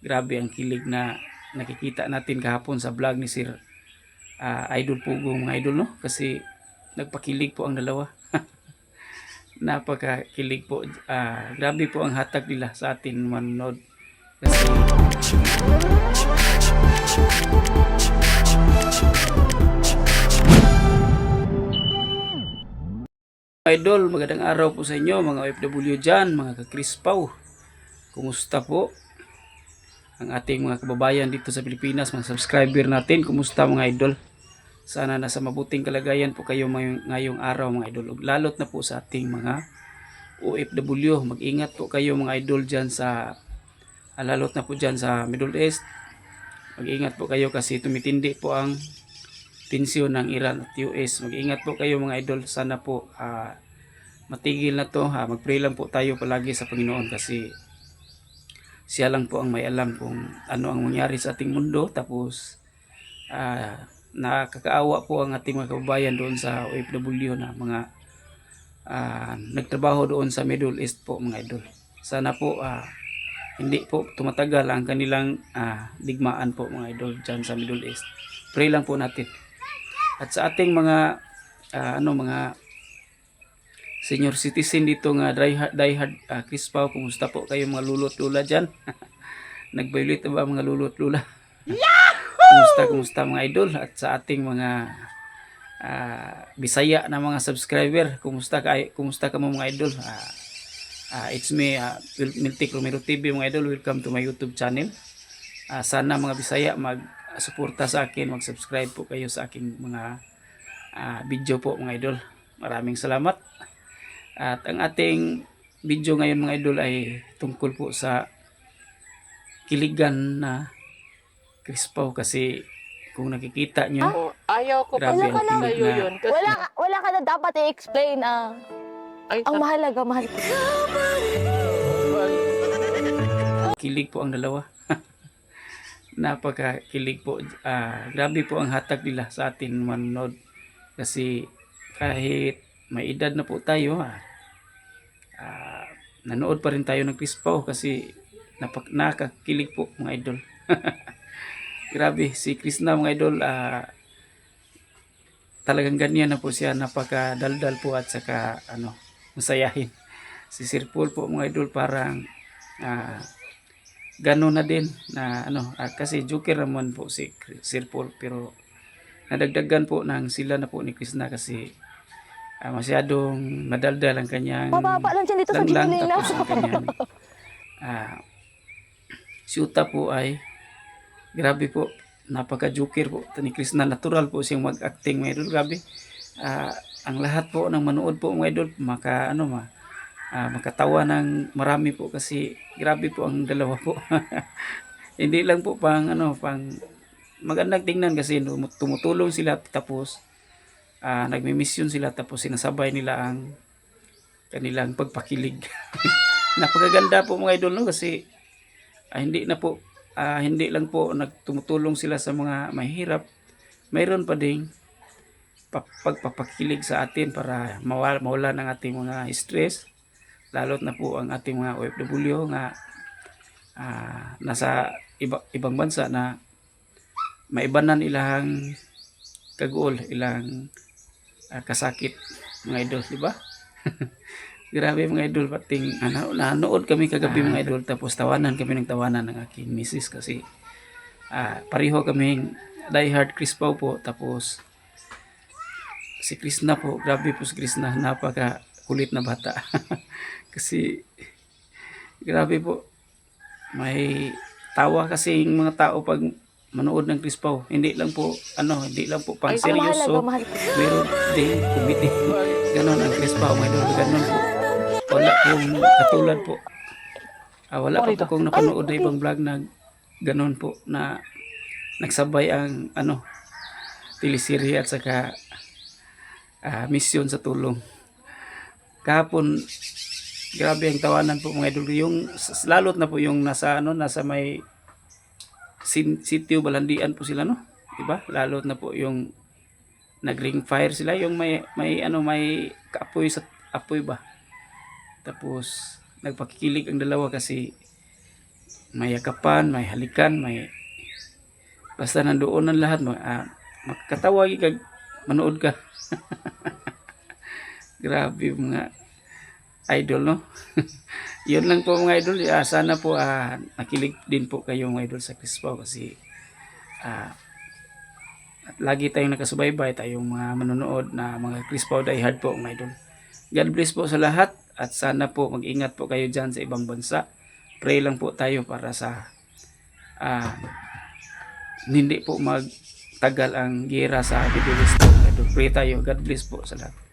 Grabe ang kilig na nakikita natin kahapon sa vlog ni Sir Idol Pugong, mga idol, no? Kasi nagpakilig po ang dalawa. Napakakilig po. Grabe po ang hatag nila sa atin manonood. Kasi idol, magandang araw po sa inyo mga OFW dyan, mga kakrispaw. Kumusta po ang ating mga kababayan dito sa Pilipinas, mga subscriber natin? Kumusta mga idol? Sana nasa mabuting kalagayan po kayo ngayong araw mga idol. Lalot na po sa ating mga OFW. Mag-ingat po kayo mga idol dyan sa, lalot na po dyan sa Middle East. Mag-ingat po kayo kasi tumitindi po ang tensyon ng Iran at US. Mag-ingat po kayo mga idol. Sana po matigil na to. Mag-pray lang po tayo palagi sa Panginoon kasi siya lang po ang may alam kung ano ang mangyari sa ating mundo. Tapos nakakaawa po ang ating mga kababayan doon sa OFW na mga nagtrabaho doon sa Middle East po mga idol. Sana po hindi po tumatagal ang kanilang digmaan po mga idol dyan sa Middle East. Pray lang po natin. At sa ating mga mga senior citizen dito nga diehard Crispaw, kumusta po kayo mga lulot lula dyan? Nag-violate ba mga lulot lula? Kumusta mga idol? At sa ating mga Bisaya na mga subscriber, kumusta ka mo mga idol? It's me, Miltik Romero TV mga idol. Welcome to my YouTube channel. Sana mga Bisaya mag-suporta sa akin, mag-subscribe po kayo sa aking mga video po mga idol. Maraming salamat. At ang ating video ngayon mga idol ay tungkol po sa kiligan na Crispaw kasi kung nakikita nyo, ayaw ko pa grabe ang sa kilig iyo na yun. Kasi, Wala ka na dapat i-explain ay, ang mahalaga, mahal ko. kilig po ang dalawa. Napakakilig po. Grabe po ang hatag nila sa atin manonood. Kasi kahit may edad na po tayo, nanood pa rin tayo ng Crispaw kasi nakakilig po mga idol. Grabe, si Krishna mga idol, talagang ganyan na po siya, napakadaldal po at saka masayahin. Si Sir Paul po mga idol parang gano'n na din na kasi joker naman po si Sir Paul, pero nadagdagan po ng sila na po ni Krishna kasi masyadong madaldal ang kanyang Mababa lang dyan dito sa lang Ginilina. tapos ang kanyang syuta po ay grabe po, napaka-joker po ni Krishna. Natural po siyang mag-acting mga idol. Grabe. Ang lahat po ng manood po mga idol makatawa ng marami po kasi grabe po ang dalawa po. Hindi lang po pang magandang tingnan kasi tumutulong sila tapos nagmi-mission sila tapos sinasabay nila ang kanilang pagpakilig. Napakaganda po mga idol, no? Kasi hindi lang po nagtumutulong sila sa mga mahirap, mayroon pa ding pagpapakilig sa atin para mawala ng ating mga stress, lalot na po ang ating mga OFW nga nasa ibang bansa na maibanan ilang kagool, ilang kasakit mga idol, di ba? Grabe mga idol, pating nanood kami kagabi mga idol tapos tawanan kami ng tawanan ng aking misis kasi pareho kaming diehard Crispaw po. Tapos si Krishna po, grabe po si Krishna, napaka kulit na bata. Kasi grabe po, may tawa kasi yung mga tao pag manood ng Crispaw. Hindi lang po pang seryoso, Mahal ko. meron din comedy. Ganon ang Crispaw mga idol, ganon po. Wala pong katulad po. Wala pa po kong napanood na ibang vlog na ganon po na nagsabay ang teleserye at saka misyon sa tulong. Kahapon grabe ang tawanan po mga idol, yung lalot na po yung nasa may sitio Balandian po sila, no? Diba? Lalot na po yung nag-ring fire sila, yung may kaapoy sa apoy ba. Tapos nagpakikilig ang dalawa kasi may yakapan, may halikan, may basta nandoon ang lahat, makakatawa kag manood ka. Grabe mga idol, no? Yun lang po mga idol. Sana po nakilig din po kayo mga idol sa Crispaw kasi at lagi tayong nakasubaybay, tayong mga manonood na mga Crispaw die hard po mga idol. God bless po sa lahat at sana po mag-ingat po kayo dyan sa ibang bansa. Pray lang po tayo para sa hindi po magtagal ang gera sa Middle East. Pray tayo. God bless po sa lahat.